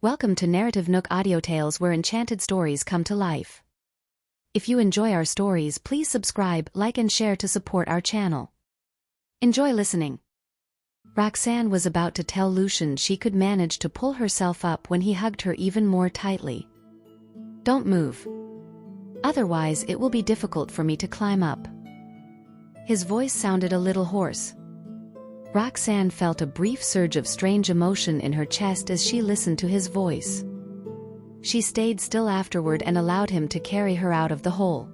Welcome to NarrativeNook audio tales where enchanted stories come to life. If you enjoy our stories, please subscribe, like and share to support our channel. Enjoy listening. Roxanne was about to tell Lucian she could manage to pull herself up when he hugged her even more tightly. "Don't move. Otherwise it will be difficult for me to climb up." His voice sounded a little hoarse. Roxanne felt a brief surge of strange emotion in her chest as she listened to his voice. She stayed still afterward and allowed him to carry her out of the hole.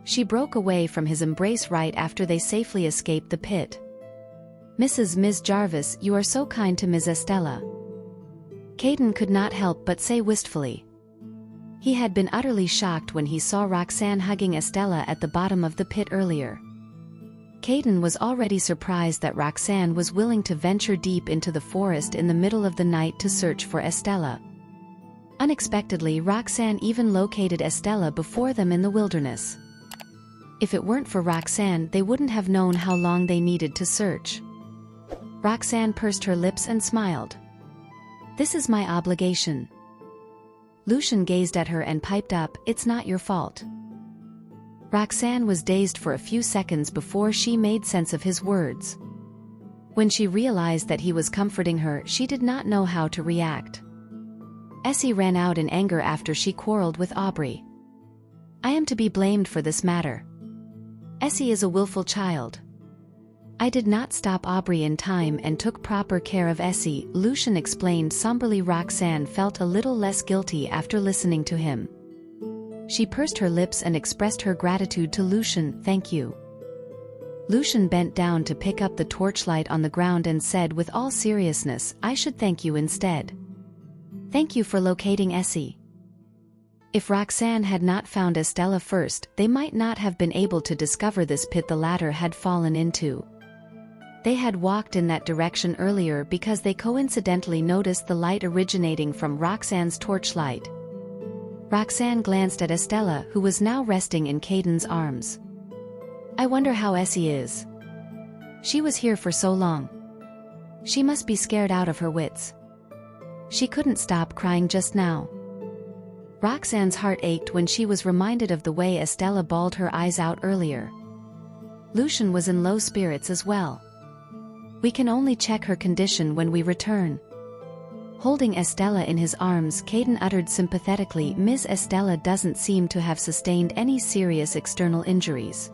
She broke away from his embrace right after they safely escaped the pit. Ms. Jarvis, you are so kind to Ms. Estella." Caden could not help but say wistfully. He had been utterly shocked when he saw Roxanne hugging Estella at the bottom of the pit earlier. Caden was already surprised that Roxanne was willing to venture deep into the forest in the middle of the night to search for Estella. Unexpectedly, Roxanne even located Estella before them in the wilderness. If it weren't for Roxanne, they wouldn't have known how long they needed to search. Roxanne pursed her lips and smiled. "This is my obligation." Lucian gazed at her and piped up, "It's not your fault." Roxanne was dazed for a few seconds before she made sense of his words. When she realized that he was comforting her, she did not know how to react. Essie ran out in anger after she quarreled with Aubrey. "I am to be blamed for this matter. Essie is a willful child. I did not stop Aubrey in time and took proper care of Essie," Lucian explained somberly. Roxanne felt a little less guilty after listening to him. She pursed her lips and expressed her gratitude to Lucian. "Thank you." Lucian bent down to pick up the torchlight on the ground and said with all seriousness, "I should thank you instead. Thank you for locating Essie. If Roxanne had not found Estella first, they might not have been able to discover this pit the latter had fallen into. They had walked in that direction earlier because they coincidentally noticed the light originating from Roxanne's torchlight. Roxanne glanced at Estella, who was now resting in Caden's arms. "I wonder how Essie is. She was here for so long. She must be scared out of her wits. She couldn't stop crying just now." Roxanne's heart ached when she was reminded of the way Estella bawled her eyes out earlier. Lucian was in low spirits as well. "We can only check her condition when we return." Holding Estella in his arms, Caden uttered sympathetically, "Ms. Estella doesn't seem to have sustained any serious external injuries.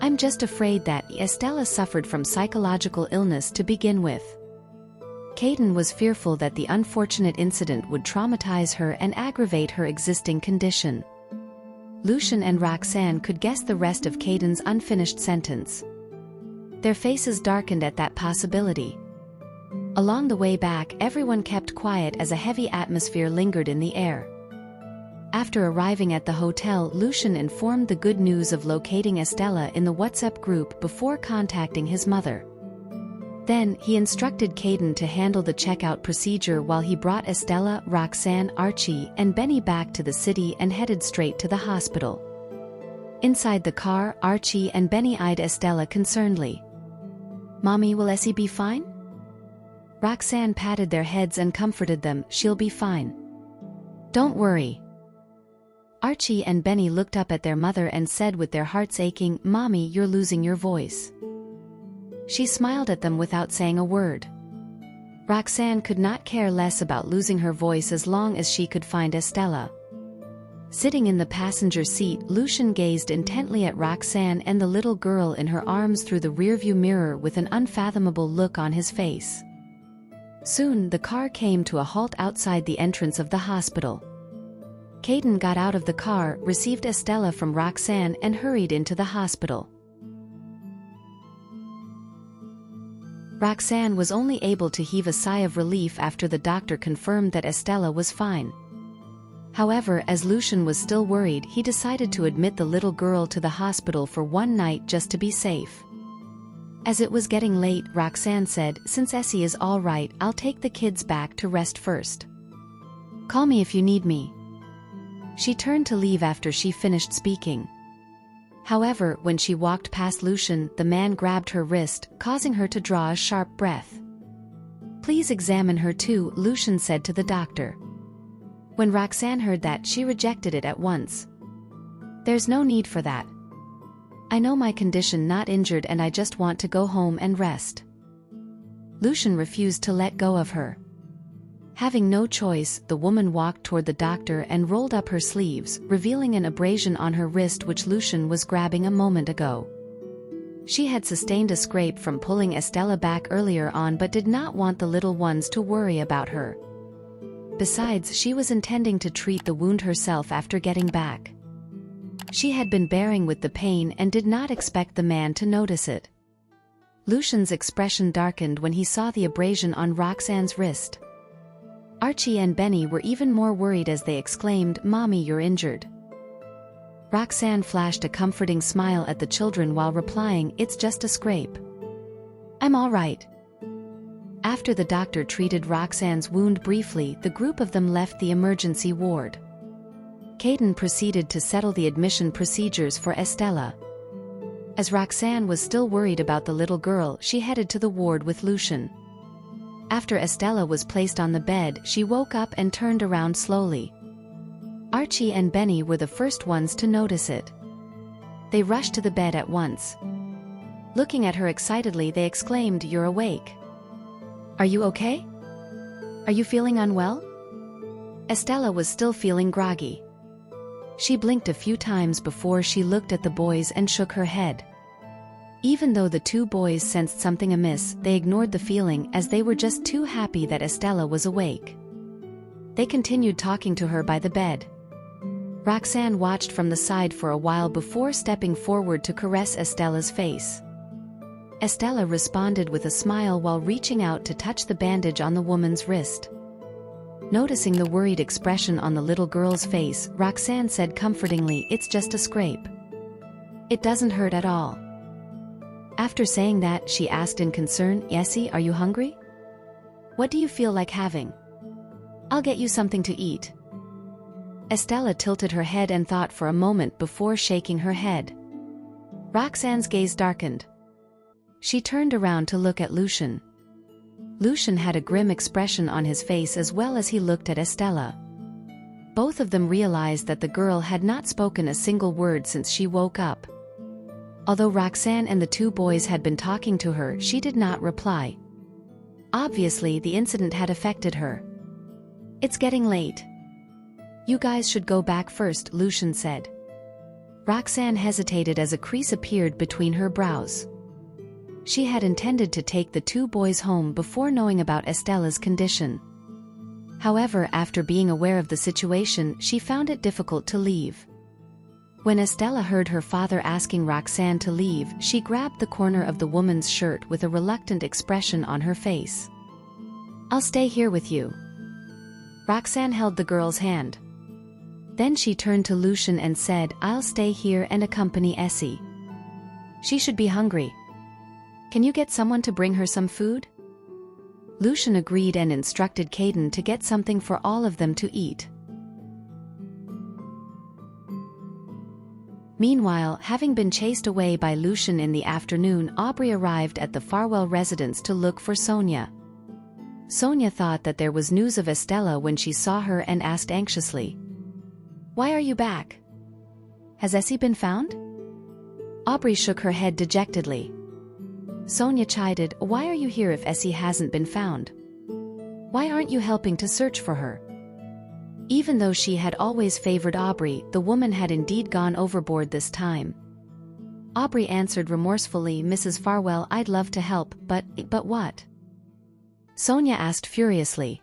I'm just afraid that Estella suffered from psychological illness to begin with." Caden was fearful that the unfortunate incident would traumatize her and aggravate her existing condition. Lucian and Roxanne could guess the rest of Caden's unfinished sentence. Their faces darkened at that possibility. Along the way back, everyone kept quiet as a heavy atmosphere lingered in the air. After arriving at the hotel, Lucian informed the good news of locating Estella in the WhatsApp group before contacting his mother. Then, he instructed Caden to handle the checkout procedure while he brought Estella, Roxanne, Archie, and Benny back to the city and headed straight to the hospital. Inside the car, Archie and Benny eyed Estella concernedly. "Mommy, will Essie be fine?" Roxanne patted their heads and comforted them, "She'll be fine. Don't worry." Archie and Benny looked up at their mother and said with their hearts aching, "Mommy, you're losing your voice." She smiled at them without saying a word. Roxanne could not care less about losing her voice as long as she could find Estella. Sitting in the passenger seat, Lucian gazed intently at Roxanne and the little girl in her arms through the rearview mirror with an unfathomable look on his face. Soon, the car came to a halt outside the entrance of the hospital. Caden got out of the car, received Estella from Roxanne and hurried into the hospital. Roxanne was only able to heave a sigh of relief after the doctor confirmed that Estella was fine. However, as Lucian was still worried, he decided to admit the little girl to the hospital for one night just to be safe. As it was getting late, Roxanne said, "Since Essie is all right, I'll take the kids back to rest first. Call me if you need me." She turned to leave after she finished speaking. However, when she walked past Lucian, the man grabbed her wrist, causing her to draw a sharp breath. Please examine her too, Lucian said to the doctor. When Roxanne heard that, she rejected it at once. There's no need for that. I know my condition, not injured, and I just want to go home and rest. Lucian refused to let go of her. Having no choice, the woman walked toward the doctor and rolled up her sleeves, revealing an abrasion on her wrist which Lucian was grabbing a moment ago. She had sustained a scrape from pulling Estella back earlier on but did not want the little ones to worry about her. Besides, she was intending to treat the wound herself after getting back. She had been bearing with the pain and did not expect the man to notice it. Lucian's expression darkened when he saw the abrasion on Roxanne's wrist. Archie and Benny were even more worried as they exclaimed, "Mommy, you're injured." Roxanne flashed a comforting smile at the children while replying, "It's just a scrape. I'm all right." After the doctor treated Roxanne's wound briefly, the group of them left the emergency ward. Caden proceeded to settle the admission procedures for Estella. As Roxanne was still worried about the little girl, she headed to the ward with Lucian. After Estella was placed on the bed, she woke up and turned around slowly. Archie and Benny were the first ones to notice it. They rushed to the bed at once. Looking at her excitedly, they exclaimed, "You're awake. Are you okay? Are you feeling unwell?" Estella was still feeling groggy. She blinked a few times before she looked at the boys and shook her head. Even though the two boys sensed something amiss, they ignored the feeling as they were just too happy that Estella was awake. They continued talking to her by the bed. Roxanne watched from the side for a while before stepping forward to caress Estella's face. Estella responded with a smile while reaching out to touch the bandage on the woman's wrist. Noticing the worried expression on the little girl's face, Roxanne said comfortingly, "It's just a scrape. It doesn't hurt at all." After saying that, she asked in concern, "Essie, are you hungry? What do you feel like having? I'll get you something to eat." Estella tilted her head and thought for a moment before shaking her head. Roxanne's gaze darkened. She turned around to look at Lucian. Lucian had a grim expression on his face as well as he looked at Estella. Both of them realized that the girl had not spoken a single word since she woke up. Although Roxanne and the two boys had been talking to her, she did not reply. Obviously, the incident had affected her. "It's getting late. You guys should go back first," Lucian said. Roxanne hesitated as a crease appeared between her brows. She had intended to take the two boys home before knowing about Estella's condition. However, after being aware of the situation, she found it difficult to leave. When Estella heard her father asking Roxanne to leave, she grabbed the corner of the woman's shirt with a reluctant expression on her face. "I'll stay here with you." Roxanne held the girl's hand. Then she turned to Lucian and said, "I'll stay here and accompany Essie. She should be hungry. Can you get someone to bring her some food?" Lucian agreed and instructed Caden to get something for all of them to eat. Meanwhile, having been chased away by Lucian in the afternoon, Aubrey arrived at the Farwell residence to look for Sonia. Sonia thought that there was news of Estella when she saw her and asked anxiously, "Why are you back? Has Essie been found?" Aubrey shook her head dejectedly. Sonia chided, "Why are you here if Essie hasn't been found? Why aren't you helping to search for her?" Even though she had always favored Aubrey, the woman had indeed gone overboard this time. Aubrey answered remorsefully, "Mrs. Farwell, I'd love to help, but what?" Sonia asked furiously.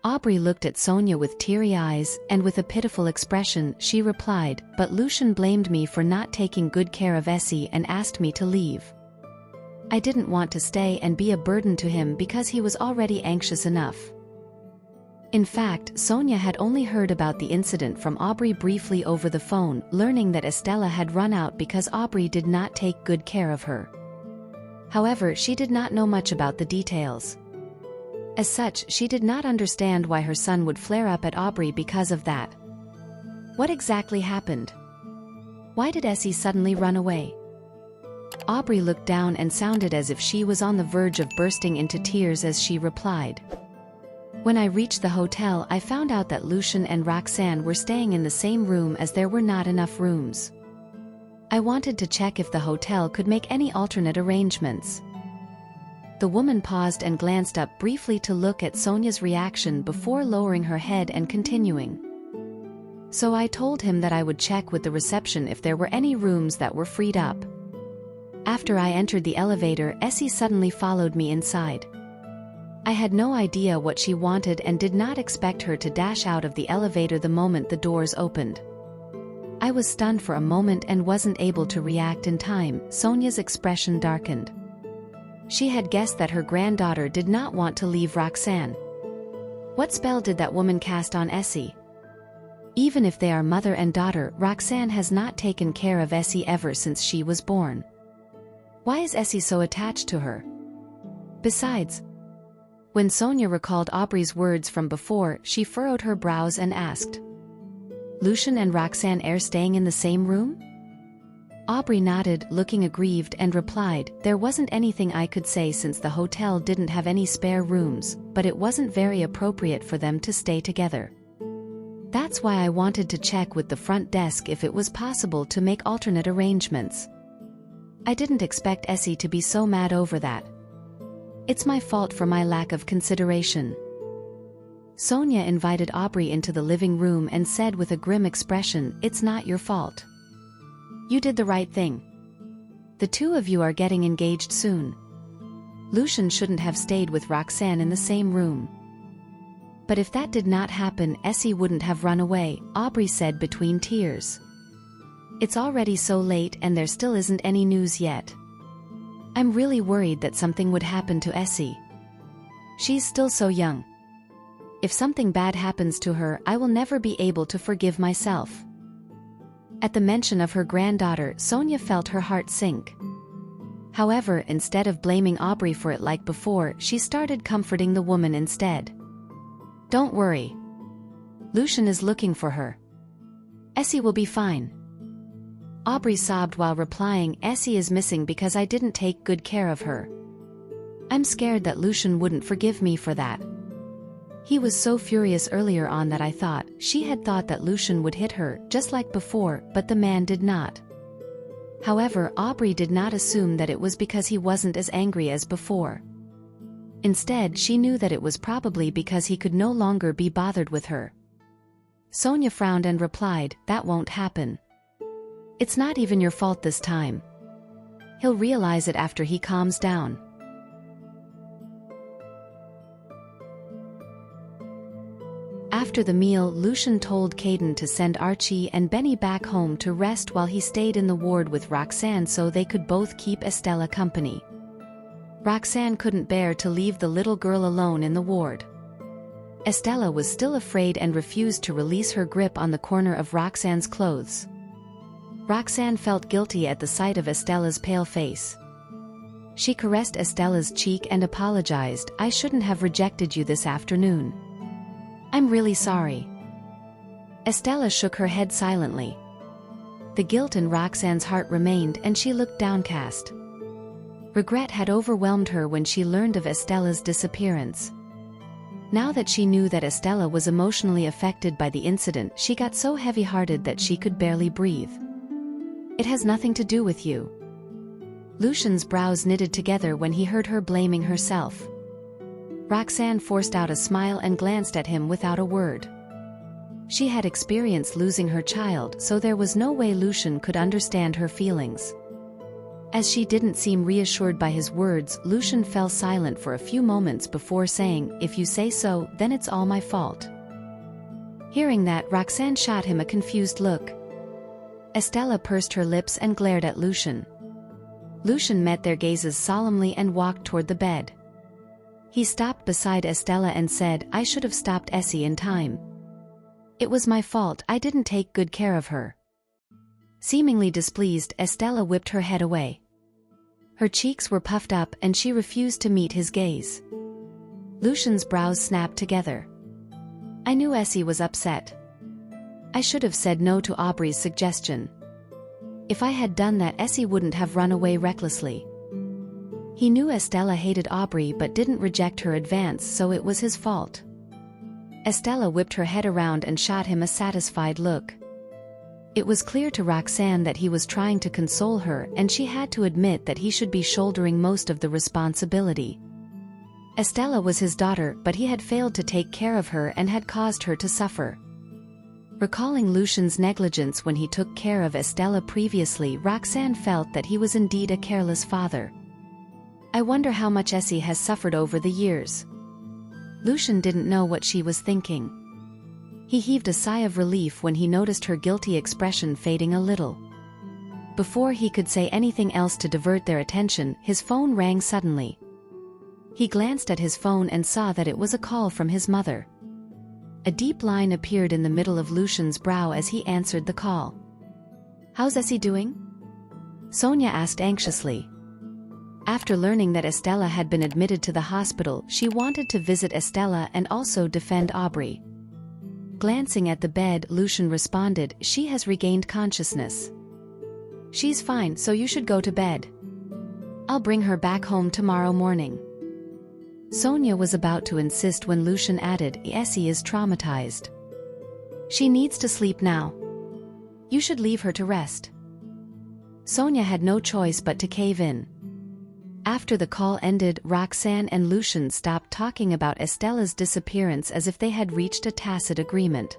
Aubrey looked at Sonia with teary eyes, and with a pitiful expression, she replied, "But Lucian blamed me for not taking good care of Essie and asked me to leave. I didn't want to stay and be a burden to him because he was already anxious enough." In fact, Sonia had only heard about the incident from Aubrey briefly over the phone, learning that Estella had run out because Aubrey did not take good care of her. However, she did not know much about the details. As such, she did not understand why her son would flare up at Aubrey because of that. What exactly happened? Why did Essie suddenly run away? Aubrey looked down and sounded as if she was on the verge of bursting into tears as she replied. When I reached the hotel, I found out that Lucian and Roxanne were staying in the same room as there were not enough rooms. I wanted to check if the hotel could make any alternate arrangements. The woman paused and glanced up briefly to look at Sonia's reaction before lowering her head and continuing. So I told him that I would check with the reception if there were any rooms that were freed up. After I entered the elevator, Essie suddenly followed me inside. I had no idea what she wanted and did not expect her to dash out of the elevator the moment the doors opened. I was stunned for a moment and wasn't able to react in time. Sonia's expression darkened. She had guessed that her granddaughter did not want to leave Roxanne. What spell did that woman cast on Essie? Even if they are mother and daughter, Roxanne has not taken care of Essie ever since she was born. Why is Essie so attached to her? Besides, when Sonia recalled Aubrey's words from before, she furrowed her brows and asked, "Lucian and Roxanne are staying in the same room?" Aubrey nodded, looking aggrieved, and replied, "There wasn't anything I could say since the hotel didn't have any spare rooms, but it wasn't very appropriate for them to stay together. That's why I wanted to check with the front desk if it was possible to make alternate arrangements. I didn't expect Essie to be so mad over that. It's my fault for my lack of consideration." Sonia invited Aubrey into the living room and said with a grim expression, "It's not your fault. You did the right thing. The two of you are getting engaged soon. Lucian shouldn't have stayed with Roxanne in the same room." "But if that did not happen, Essie wouldn't have run away," Aubrey said between tears. "It's already so late and there still isn't any news yet. I'm really worried that something would happen to Essie. She's still so young. If something bad happens to her, I will never be able to forgive myself." At the mention of her granddaughter, Sonia felt her heart sink. However, instead of blaming Aubrey for it like before, she started comforting the woman instead. "Don't worry. Lucian is looking for her. Essie will be fine." Aubrey sobbed while replying, "Essie is missing because I didn't take good care of her. I'm scared that Lucian wouldn't forgive me for that. He was so furious earlier on that I thought she had thought that Lucian would hit her, just like before, but the man did not." However, Aubrey did not assume that it was because he wasn't as angry as before. Instead, she knew that it was probably because he could no longer be bothered with her. Sonia frowned and replied, "That won't happen. It's not even your fault this time. He'll realize it after he calms down." After the meal, Lucian told Caden to send Archie and Benny back home to rest while he stayed in the ward with Roxanne so they could both keep Estella company. Roxanne couldn't bear to leave the little girl alone in the ward. Estella was still afraid and refused to release her grip on the corner of Roxanne's clothes. Roxanne felt guilty at the sight of Estella's pale face. She caressed Estella's cheek and apologized, "I shouldn't have rejected you this afternoon. I'm really sorry." Estella shook her head silently. The guilt in Roxanne's heart remained and she looked downcast. Regret had overwhelmed her when she learned of Estella's disappearance. Now that she knew that Estella was emotionally affected by the incident, she got so heavy-hearted that she could barely breathe. "It has nothing to do with you." Lucian's brows knitted together when he heard her blaming herself. Roxanne forced out a smile and glanced at him without a word. She had experienced losing her child, so there was no way Lucian could understand her feelings. As she didn't seem reassured by his words, Lucian fell silent for a few moments before saying, "If you say so, then it's all my fault." Hearing that, Roxanne shot him a confused look. Estella pursed her lips and glared at Lucian. Lucian met their gazes solemnly and walked toward the bed. He stopped beside Estella and said, "I should have stopped Essie in time. It was my fault, I didn't take good care of her." Seemingly displeased, Estella whipped her head away. Her cheeks were puffed up and she refused to meet his gaze. Lucian's brows snapped together. "I knew Essie was upset. I should have said no to Aubrey's suggestion. If I had done that, Essie wouldn't have run away recklessly. He knew Estella hated Aubrey but didn't reject her advance, so it was his fault. Estella whipped her head around and shot him a satisfied look. It was clear to Roxanne that he was trying to console her, and she had to admit that he should be shouldering most of the responsibility. Estella was his daughter, but he had failed to take care of her and had caused her to suffer. Recalling Lucian's negligence when he took care of Estella previously, Roxanne felt that he was indeed a careless father. I wonder how much Essie has suffered over the years. Lucian didn't know what she was thinking. He heaved a sigh of relief when he noticed her guilty expression fading a little. Before he could say anything else to divert their attention, his phone rang suddenly. He glanced at his phone and saw that it was a call from his mother. A deep line appeared in the middle of Lucian's brow as he answered the call. "How's Essie doing?" Sonia asked anxiously. After learning that Estella had been admitted to the hospital, she wanted to visit Estella and also defend Aubrey. Glancing at the bed, Lucian responded, "She has regained consciousness. She's fine, so you should go to bed. I'll bring her back home tomorrow morning." Sonia was about to insist when Lucian added, "Essie is traumatized. She needs to sleep now. You should leave her to rest." Sonia had no choice but to cave in. After the call ended, Roxanne and Lucian stopped talking about Estella's disappearance as if they had reached a tacit agreement.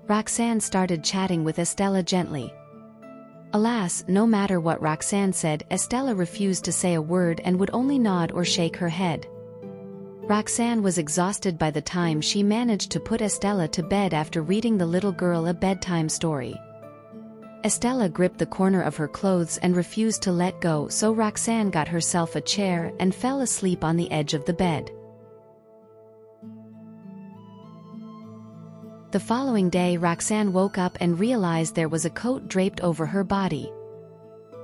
Roxanne started chatting with Estella gently. Alas, no matter what Roxanne said, Estella refused to say a word and would only nod or shake her head. Roxanne was exhausted by the time she managed to put Estella to bed after reading the little girl a bedtime story. Estella gripped the corner of her clothes and refused to let go, so Roxanne got herself a chair and fell asleep on the edge of the bed. The following day, Roxanne woke up and realized there was a coat draped over her body.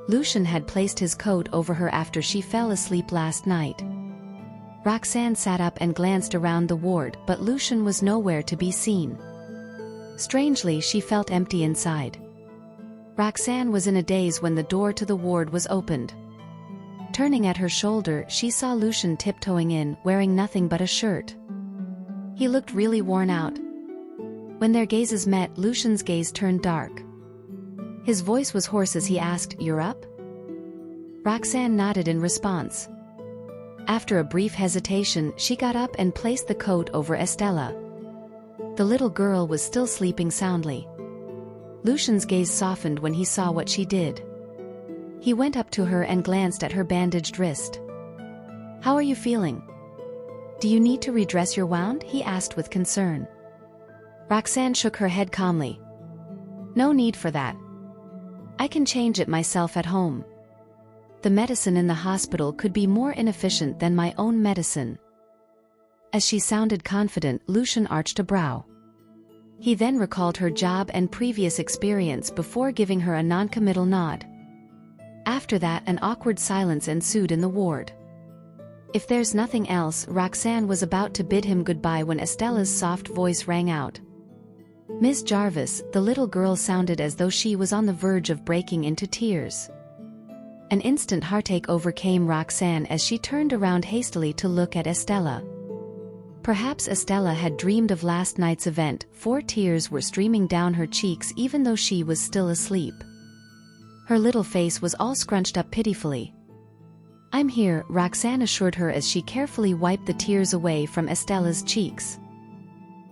Lucian had placed his coat over her after she fell asleep last night. Roxanne sat up and glanced around the ward, but Lucian was nowhere to be seen. Strangely, she felt empty inside. Roxanne was in a daze when the door to the ward was opened. Turning at her shoulder, she saw Lucian tiptoeing in, wearing nothing but a shirt. He looked really worn out. When their gazes met, Lucian's gaze turned dark. His voice was hoarse as he asked, "You're up?" Roxanne nodded in response. After a brief hesitation, she got up and placed the coat over Estella. The little girl was still sleeping soundly. Lucian's gaze softened when he saw what she did. He went up to her and glanced at her bandaged wrist. "How are you feeling? Do you need to redress your wound?" he asked with concern. Roxanne shook her head calmly. "No need for that. I can change it myself at home. The medicine in the hospital could be more inefficient than my own medicine." As she sounded confident, Lucian arched a brow. He then recalled her job and previous experience before giving her a non-committal nod. After that, an awkward silence ensued in the ward. If there's nothing else, Roxanne was about to bid him goodbye when Estella's soft voice rang out. "Miss Jarvis," the little girl sounded as though she was on the verge of breaking into tears. An instant heartache overcame Roxanne as she turned around hastily to look at Estella. Perhaps Estella had dreamed of last night's event, for tears were streaming down her cheeks even though she was still asleep. Her little face was all scrunched up pitifully. "I'm here," Roxanne assured her as she carefully wiped the tears away from Estella's cheeks.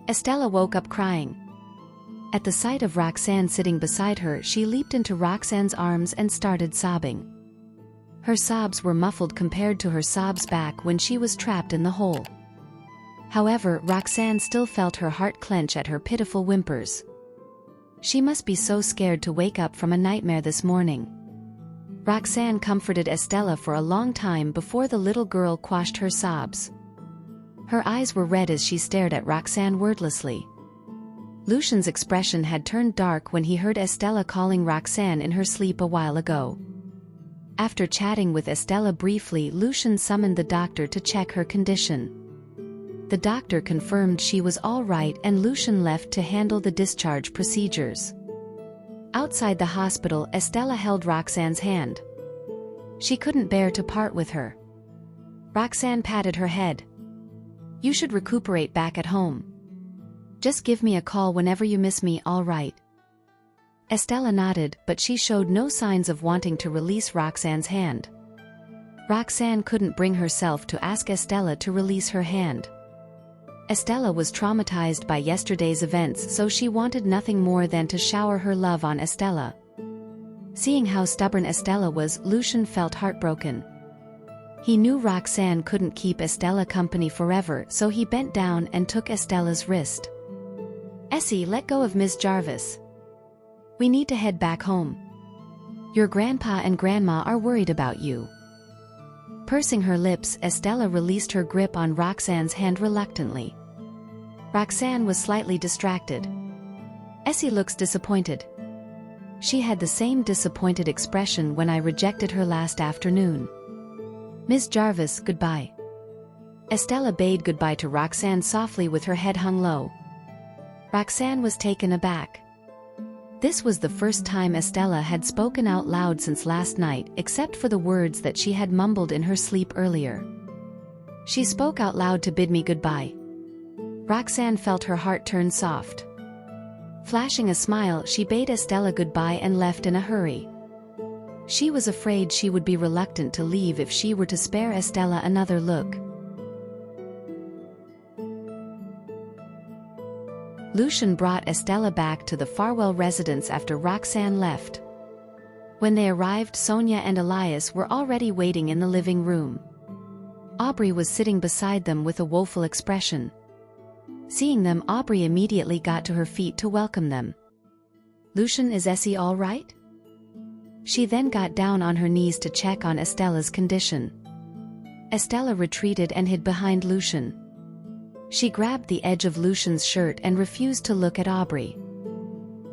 Estella woke up crying. At the sight of Roxanne sitting beside her, she leaped into Roxanne's arms and started sobbing. Her sobs were muffled compared to her sobs back when she was trapped in the hole. However, Roxanne still felt her heart clench at her pitiful whimpers. She must be so scared to wake up from a nightmare this morning. Roxanne comforted Estella for a long time before the little girl quashed her sobs. Her eyes were red as she stared at Roxanne wordlessly. Lucian's expression had turned dark when he heard Estella calling Roxanne in her sleep a while ago. After chatting with Estella briefly, Lucian summoned the doctor to check her condition. The doctor confirmed she was all right and Lucian left to handle the discharge procedures. Outside the hospital, Estella held Roxanne's hand. She couldn't bear to part with her. Roxanne patted her head. "You should recuperate back at home. Just give me a call whenever you miss me, all right?" Estella nodded, but she showed no signs of wanting to release Roxanne's hand. Roxanne couldn't bring herself to ask Estella to release her hand. Estella was traumatized by yesterday's events, so she wanted nothing more than to shower her love on Estella. Seeing how stubborn Estella was, Lucian felt heartbroken. He knew Roxanne couldn't keep Estella company forever, so he bent down and took Estella's wrist. "Essie, let go of Miss Jarvis. We need to head back home. Your grandpa and grandma are worried about you." Pursing her lips, Estella released her grip on Roxanne's hand reluctantly. Roxanne was slightly distracted. "Essie looks disappointed. She had the same disappointed expression when I rejected her last afternoon. Miss Jarvis, goodbye." Estella bade goodbye to Roxanne softly with her head hung low. Roxanne was taken aback. This was the first time Estella had spoken out loud since last night, except for the words that she had mumbled in her sleep earlier. She spoke out loud to bid me goodbye. Roxanne felt her heart turn soft. Flashing a smile, she bade Estella goodbye and left in a hurry. She was afraid she would be reluctant to leave if she were to spare Estella another look. Lucian brought Estella back to the Farwell residence after Roxanne left. When they arrived, Sonia and Elias were already waiting in the living room. Aubrey was sitting beside them with a woeful expression. Seeing them, Aubrey immediately got to her feet to welcome them. "Lucian, is Essie all right?" She then got down on her knees to check on Estella's condition. Estella retreated and hid behind Lucian. She grabbed the edge of Lucian's shirt and refused to look at Aubrey.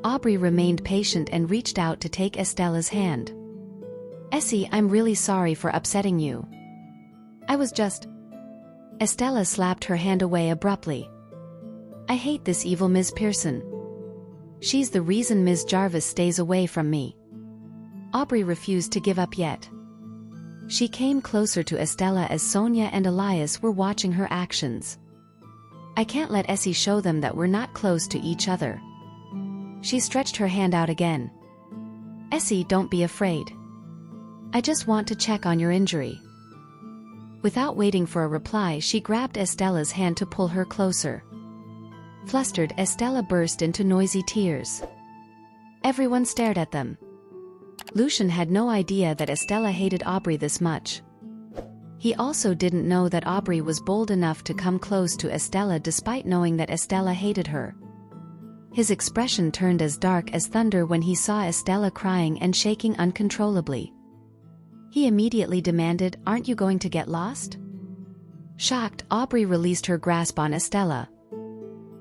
Aubrey remained patient and reached out to take Estella's hand. "Essie, I'm really sorry for upsetting you. I was just..." Estella slapped her hand away abruptly. "I hate this evil Ms. Pearson. She's the reason Ms. Jarvis stays away from me." Aubrey refused to give up yet. She came closer to Estella as Sonia and Elias were watching her actions. "I can't let Essie show them that we're not close to each other." She stretched her hand out again. "Essie, don't be afraid. I just want to check on your injury." Without waiting for a reply, she grabbed Estella's hand to pull her closer. Flustered, Estella burst into noisy tears. Everyone stared at them. Lucian had no idea that Estella hated Aubrey this much. He also didn't know that Aubrey was bold enough to come close to Estella despite knowing that Estella hated her. His expression turned as dark as thunder when he saw Estella crying and shaking uncontrollably. He immediately demanded, "Aren't you going to get lost?" Shocked, Aubrey released her grasp on Estella.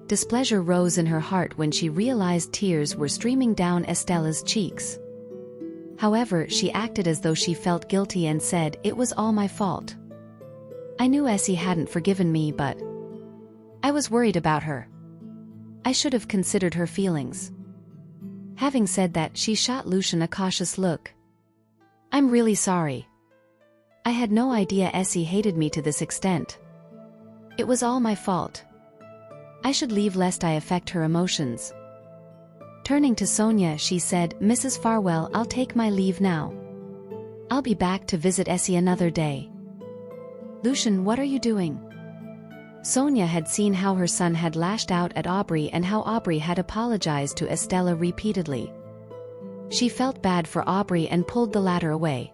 Displeasure rose in her heart when she realized tears were streaming down Estella's cheeks. However, she acted as though she felt guilty and said, "It was all my fault. I knew Essie hadn't forgiven me, but I was worried about her. I should have considered her feelings." Having said that, she shot Lucian a cautious look. "I'm really sorry. I had no idea Essie hated me to this extent. It was all my fault. I should leave lest I affect her emotions." Turning to Sonia, she said, "Mrs. Farwell, I'll take my leave now. I'll be back to visit Essie another day." "Lucian, what are you doing?" Sonia had seen how her son had lashed out at Aubrey and how Aubrey had apologized to Estella repeatedly. She felt bad for Aubrey and pulled the latter away.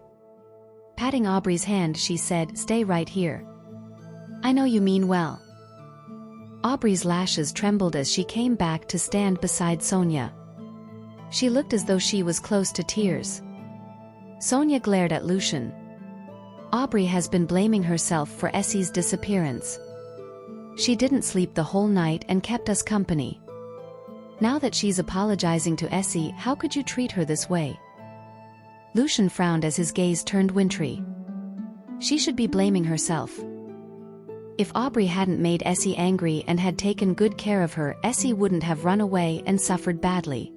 Patting Aubrey's hand, she said, "Stay right here. I know you mean well." Aubrey's lashes trembled as she came back to stand beside Sonia. She looked as though she was close to tears. Sonia glared at Lucian. "Aubrey has been blaming herself for Essie's disappearance. She didn't sleep the whole night and kept us company. Now that she's apologizing to Essie, how could you treat her this way?" Lucian frowned as his gaze turned wintry. She should be blaming herself. If Aubrey hadn't made Essie angry and had taken good care of her, Essie wouldn't have run away and suffered badly.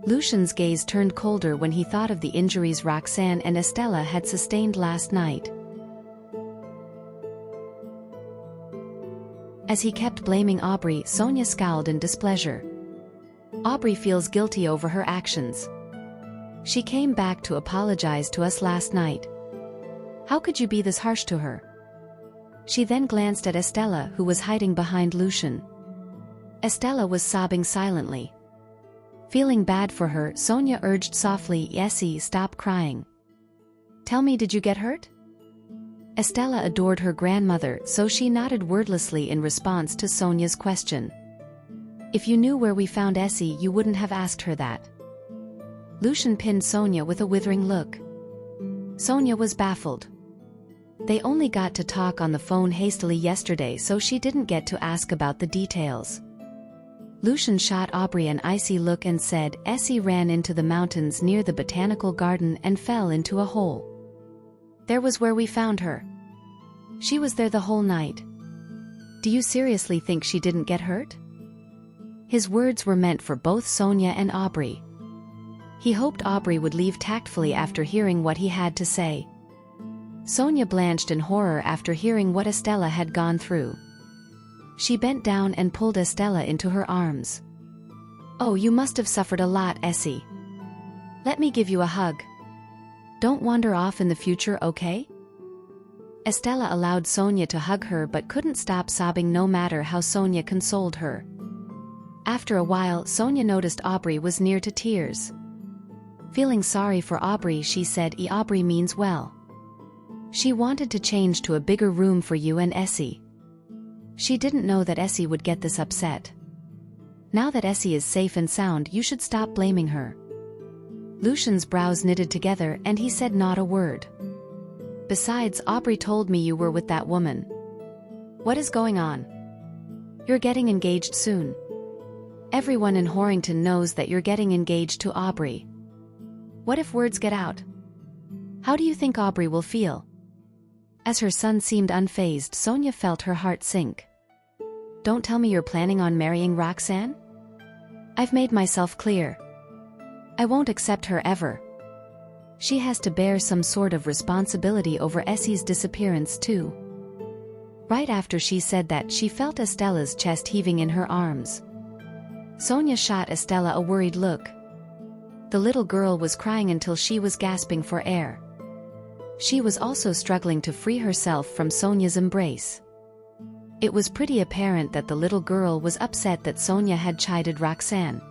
Lucian's gaze turned colder when he thought of the injuries Roxanne and Estella had sustained last night. As he kept blaming Aubrey, Sonia scowled in displeasure. Aubrey feels guilty over her actions. She came back to apologize to us last night. How could you be this harsh to her? She then glanced at Estella, who was hiding behind Lucian. Estella was sobbing silently. Feeling bad for her, Sonia urged softly, "Essie, stop crying. Tell me, did you get hurt?" Estella adored her grandmother, so she nodded wordlessly in response to Sonia's question. "If you knew where we found Essie, you wouldn't have asked her that." Lucian pinned Sonia with a withering look. Sonia was baffled. They only got to talk on the phone hastily yesterday, so she didn't get to ask about the details. Lucian shot Aubrey an icy look and said, "Essie ran into the mountains near the botanical garden and fell into a hole. There was where we found her. She was there the whole night. Do you seriously think she didn't get hurt?" His words were meant for both Sonia and Aubrey. He hoped Aubrey would leave tactfully after hearing what he had to say. Sonia blanched in horror after hearing what Estella had gone through. She bent down and pulled Estella into her arms. "Oh, you must have suffered a lot, Essie. Let me give you a hug. Don't wander off in the future, okay?" Estella allowed Sonia to hug her but couldn't stop sobbing no matter how Sonia consoled her. After a while, Sonia noticed Aubrey was near to tears. Feeling sorry for Aubrey, she said, "Aubrey means well. She wanted to change to a bigger room for you and Essie. She didn't know that Essie would get this upset. Now that Essie is safe and sound, you should stop blaming her." Lucian's brows knitted together and he said not a word. "Besides, Aubrey told me you were with that woman. What is going on? You're getting engaged soon. Everyone in Horrington knows that you're getting engaged to Aubrey. What if words get out? How do you think Aubrey will feel?" As her son seemed unfazed, Sonia felt her heart sink. "Don't tell me you're planning on marrying Roxanne? I've made myself clear. I won't accept her ever. She has to bear some sort of responsibility over Essie's disappearance too." Right after she said that, she felt Estella's chest heaving in her arms. Sonia shot Estella a worried look. The little girl was crying until she was gasping for air. She was also struggling to free herself from Sonia's embrace. It was pretty apparent that the little girl was upset that Sonia had chided Roxanne.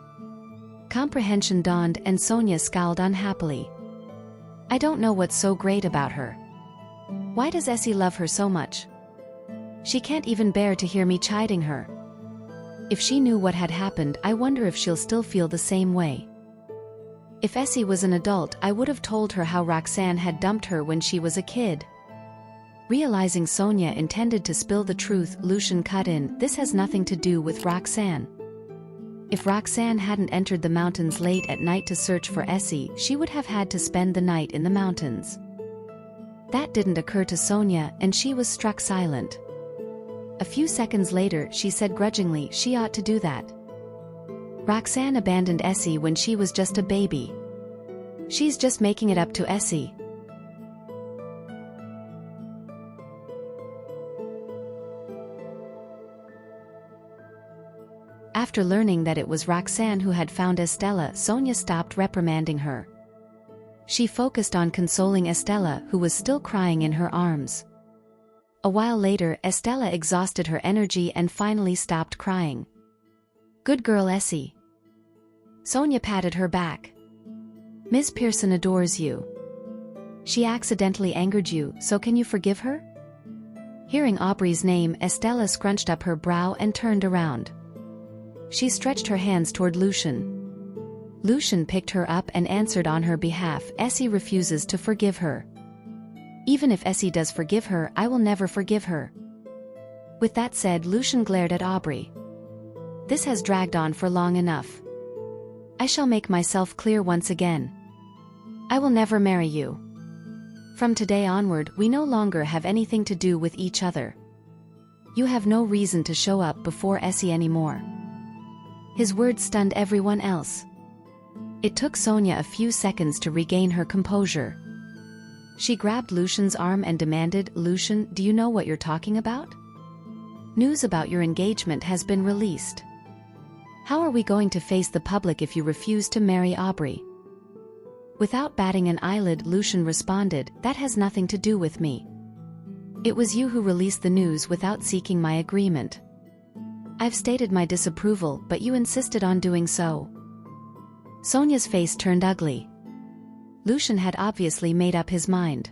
Comprehension dawned and Sonia scowled unhappily. "I don't know what's so great about her. Why does Essie love her so much? She can't even bear to hear me chiding her. If she knew what had happened, I wonder if she'll still feel the same way. If Essie was an adult, I would have told her how Roxanne had dumped her when she was a kid." Realizing Sonia intended to spill the truth, Lucian cut in, "This has nothing to do with Roxanne. If Roxanne hadn't entered the mountains late at night to search for Essie, she would have had to spend the night in the mountains." That didn't occur to Sonia, and she was struck silent. A few seconds later, she said grudgingly, "She ought to do that. Roxanne abandoned Essie when she was just a baby. She's just making it up to Essie." After learning that it was Roxanne who had found Estella, Sonia stopped reprimanding her. She focused on consoling Estella, who was still crying in her arms. A while later, Estella exhausted her energy and finally stopped crying. "Good girl, Essie." Sonia patted her back. "Miss Pearson adores you. She accidentally angered you, so can you forgive her?" Hearing Aubrey's name, Estella scrunched up her brow and turned around. She stretched her hands toward Lucian. Lucian picked her up and answered on her behalf, "Essie refuses to forgive her. Even if Essie does forgive her, I will never forgive her." With that said, Lucian glared at Aubrey. "This has dragged on for long enough. I shall make myself clear once again. I will never marry you. From today onward, we no longer have anything to do with each other. You have no reason to show up before Essie anymore." His words stunned everyone else. It took Sonia a few seconds to regain her composure. She grabbed Lucian's arm and demanded, "Lucian, do you know what you're talking about? News about your engagement has been released. How are we going to face the public if you refuse to marry Aubrey?" Without batting an eyelid, Lucian responded, "That has nothing to do with me. It was you who released the news without seeking my agreement. I've stated my disapproval, but you insisted on doing so." Sonia's face turned ugly. Lucian had obviously made up his mind.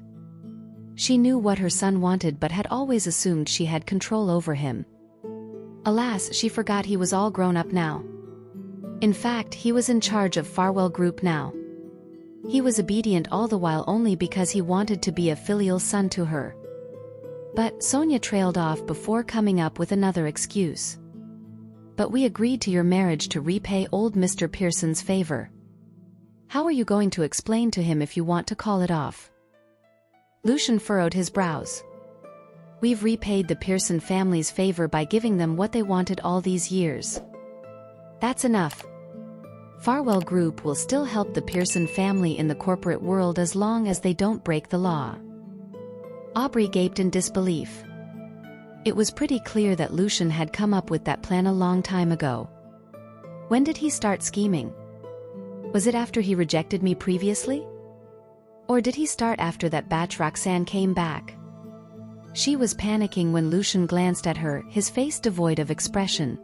She knew what her son wanted but had always assumed she had control over him. Alas, she forgot he was all grown up now. In fact, he was in charge of Farwell Group now. He was obedient all the while only because he wanted to be a filial son to her. But Sonia trailed off before coming up with another excuse. "But we agreed to your marriage to repay old Mr. Pearson's favor. How are you going to explain to him if you want to call it off?" Lucian furrowed his brows. "We've repaid the Pearson family's favor by giving them what they wanted all these years. That's enough. Farwell Group will still help the Pearson family in the corporate world as long as they don't break the law." Aubrey gaped in disbelief. It was pretty clear that Lucian had come up with that plan a long time ago. When did he start scheming? Was it after he rejected me previously? Or did he start after that batch Roxanne came back? She was panicking when Lucian glanced at her, his face devoid of expression.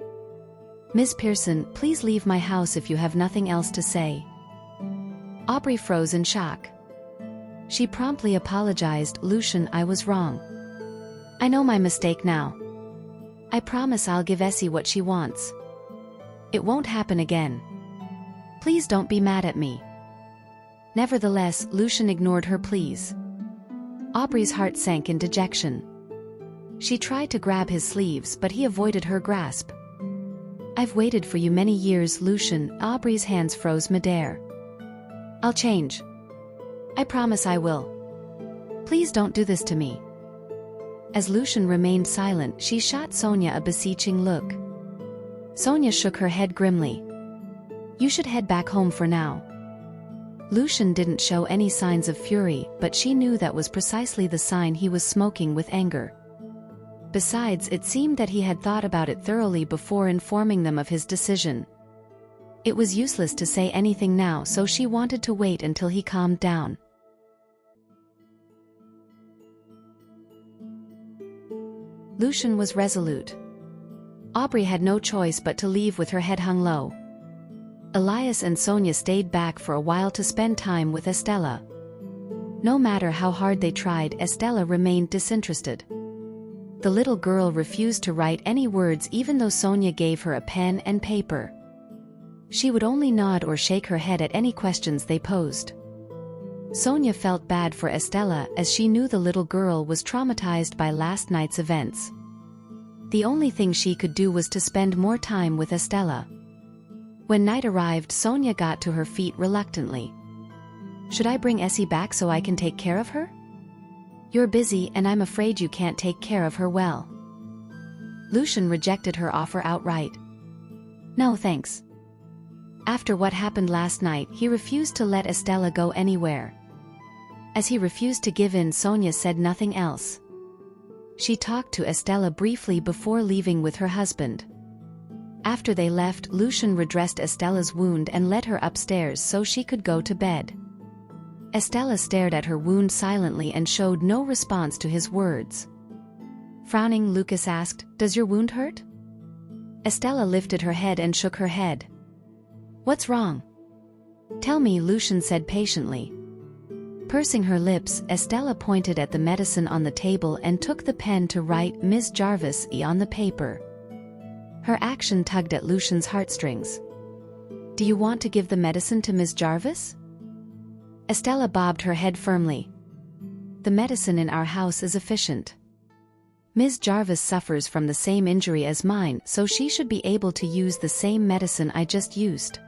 "Miss Pearson, please leave my house if you have nothing else to say." Aubrey froze in shock. She promptly apologized, "Lucian, I was wrong. I know my mistake now. I promise I'll give Essie what she wants. It won't happen again. Please don't be mad at me." Nevertheless, Lucian ignored her pleas. Aubrey's heart sank in dejection. She tried to grab his sleeves but he avoided her grasp. "I've waited for you many years, Lucian." Aubrey's hands froze midair. "I'll change. I promise I will. Please don't do this to me." As Lucian remained silent, she shot Sonia a beseeching look. Sonia shook her head grimly. "You should head back home for now." Lucian didn't show any signs of fury, but she knew that was precisely the sign he was smoking with anger. Besides, it seemed that he had thought about it thoroughly before informing them of his decision. It was useless to say anything now, so she wanted to wait until he calmed down. Lucian was resolute. Aubrey had no choice but to leave with her head hung low. Elias and Sonia stayed back for a while to spend time with Estella. No matter how hard they tried, Estella remained disinterested. The little girl refused to write any words even though Sonia gave her a pen and paper. She would only nod or shake her head at any questions they posed. Sonia felt bad for Estella as she knew the little girl was traumatized by last night's events. The only thing she could do was to spend more time with Estella. When night arrived, Sonia got to her feet reluctantly. "Should I bring Essie back so I can take care of her?" "You're busy and I'm afraid you can't take care of her well." Lucian rejected her offer outright. "No thanks." After what happened last night, he refused to let Estella go anywhere. As he refused to give in, Sonia said nothing else. She talked to Estella briefly before leaving with her husband. After they left, Lucian redressed Estella's wound and led her upstairs so she could go to bed. Estella stared at her wound silently and showed no response to his words. Frowning, Lucas asked, "Does your wound hurt?" Estella lifted her head and shook her head. "What's wrong?" "Tell me," Lucian said patiently. Pursing her lips, Estella pointed at the medicine on the table and took the pen to write "Ms. Jarvis" on the paper. Her action tugged at Lucian's heartstrings. "Do you want to give the medicine to Ms. Jarvis?" Estella bobbed her head firmly. "The medicine in our house is efficient. Ms. Jarvis suffers from the same injury as mine, so she should be able to use the same medicine I just used.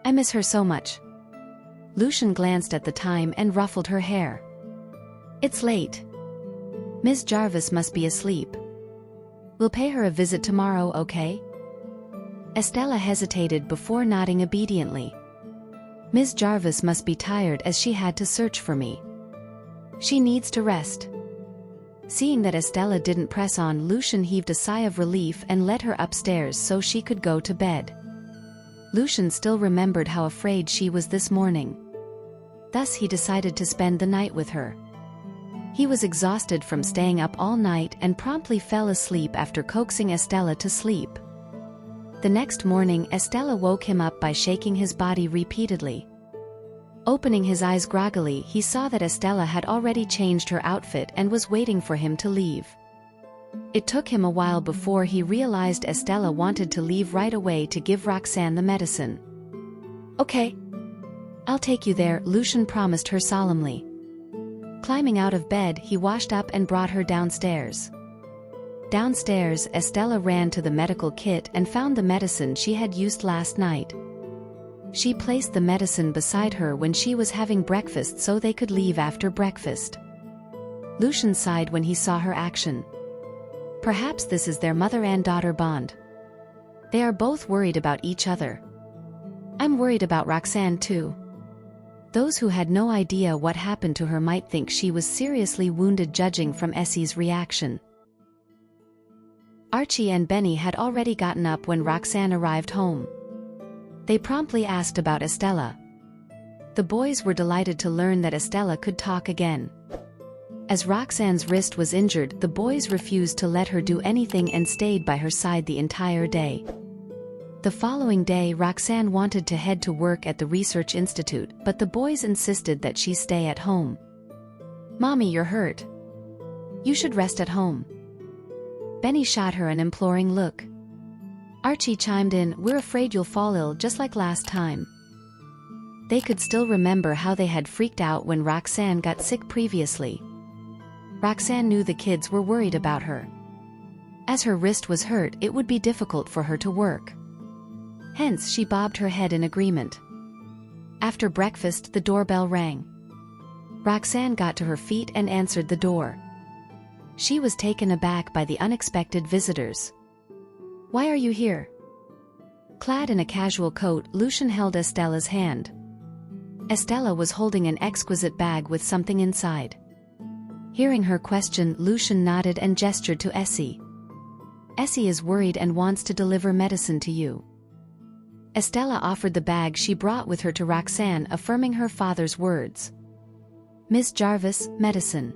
I miss her so much." Lucian glanced at the time and ruffled her hair. "It's late. Ms. Jarvis must be asleep. We'll pay her a visit tomorrow, okay?" Estella hesitated before nodding obediently. Ms. Jarvis must be tired as she had to search for me. She needs to rest. Seeing that Estella didn't press on, Lucian heaved a sigh of relief and led her upstairs so she could go to bed. Lucian still remembered how afraid she was this morning. Thus he decided to spend the night with her. He was exhausted from staying up all night and promptly fell asleep after coaxing Estella to sleep. The next morning, Estella woke him up by shaking his body repeatedly. Opening his eyes groggily, he saw that Estella had already changed her outfit and was waiting for him to leave. It took him a while before he realized Estella wanted to leave right away to give Roxanne the medicine. "Okay. I'll take you there," Lucian promised her solemnly. Climbing out of bed, he washed up and brought her downstairs. Downstairs, Estella ran to the medical kit and found the medicine she had used last night. She placed the medicine beside her when she was having breakfast so they could leave after breakfast. Lucian sighed when he saw her action. Perhaps this is their mother and daughter bond. They are both worried about each other. I'm worried about Roxanne too. Those who had no idea what happened to her might think she was seriously wounded, judging from Essie's reaction. Archie and Benny had already gotten up when Roxanne arrived home. They promptly asked about Estella. The boys were delighted to learn that Estella could talk again. As Roxanne's wrist was injured, the boys refused to let her do anything and stayed by her side the entire day. The following day, Roxanne wanted to head to work at the research institute, but the boys insisted that she stay at home. "Mommy, you're hurt. You should rest at home." Benny shot her an imploring look. Archie chimed in, "We're afraid you'll fall ill just like last time." They could still remember how they had freaked out when Roxanne got sick previously. Roxanne knew the kids were worried about her. As her wrist was hurt, it would be difficult for her to work. Hence, she bobbed her head in agreement. After breakfast, the doorbell rang. Roxanne got to her feet and answered the door. She was taken aback by the unexpected visitors. "Why are you here?" Clad in a casual coat, Lucian held Estella's hand. Estella was holding an exquisite bag with something inside. Hearing her question, Lucian nodded and gestured to Essie. "Essie is worried and wants to deliver medicine to you." Estella offered the bag she brought with her to Roxanne, affirming her father's words. "Miss Jarvis, medicine."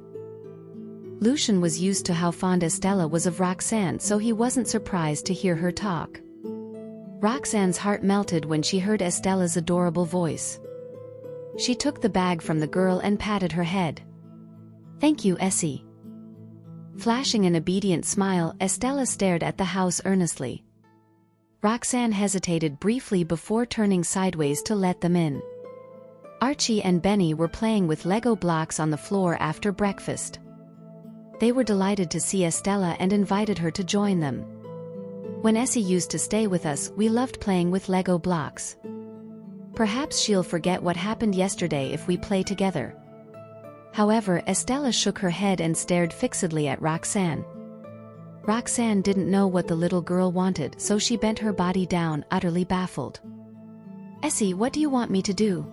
Lucian was used to how fond Estella was of Roxanne, so he wasn't surprised to hear her talk. Roxanne's heart melted when she heard Estella's adorable voice. She took the bag from the girl and patted her head. "Thank you, Essie." Flashing an obedient smile, Estella stared at the house earnestly. Roxanne hesitated briefly before turning sideways to let them in. Archie and Benny were playing with Lego blocks on the floor after breakfast. They were delighted to see Estella and invited her to join them. "When Essie used to stay with us, we loved playing with Lego blocks. Perhaps she'll forget what happened yesterday if we play together." However, Estella shook her head and stared fixedly at Roxanne. Roxanne didn't know what the little girl wanted, so she bent her body down, utterly baffled. "Essie, what do you want me to do?"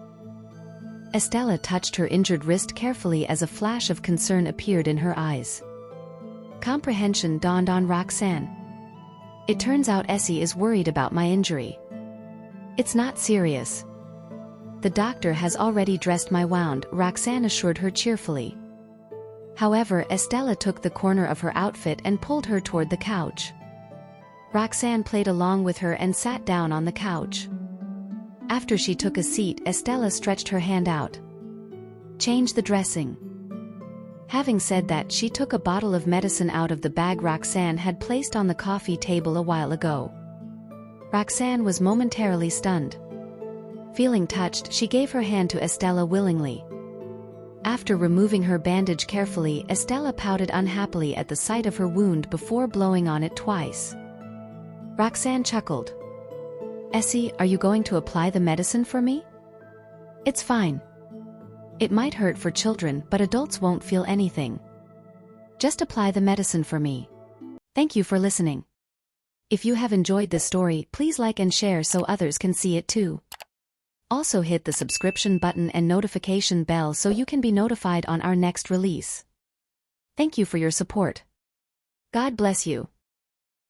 Estella touched her injured wrist carefully as a flash of concern appeared in her eyes. Comprehension dawned on Roxanne. "It turns out Essie is worried about my injury. It's not serious. The doctor has already dressed my wound," Roxanne assured her cheerfully. However, Estella took the corner of her outfit and pulled her toward the couch. Roxanne played along with her and sat down on the couch. After she took a seat, Estella stretched her hand out. "Change the dressing." Having said that, she took a bottle of medicine out of the bag Roxanne had placed on the coffee table a while ago. Roxanne was momentarily stunned. Feeling touched, she gave her hand to Estella willingly. After removing her bandage carefully, Estella pouted unhappily at the sight of her wound before blowing on it twice. Roxanne chuckled. "Essie, are you going to apply the medicine for me?" "It's fine. It might hurt for children, but adults won't feel anything. Just apply the medicine for me." Thank you for listening. If you have enjoyed this story, please like and share so others can see it too. Also hit the subscription button and notification bell so you can be notified on our next release. Thank you for your support. God bless you.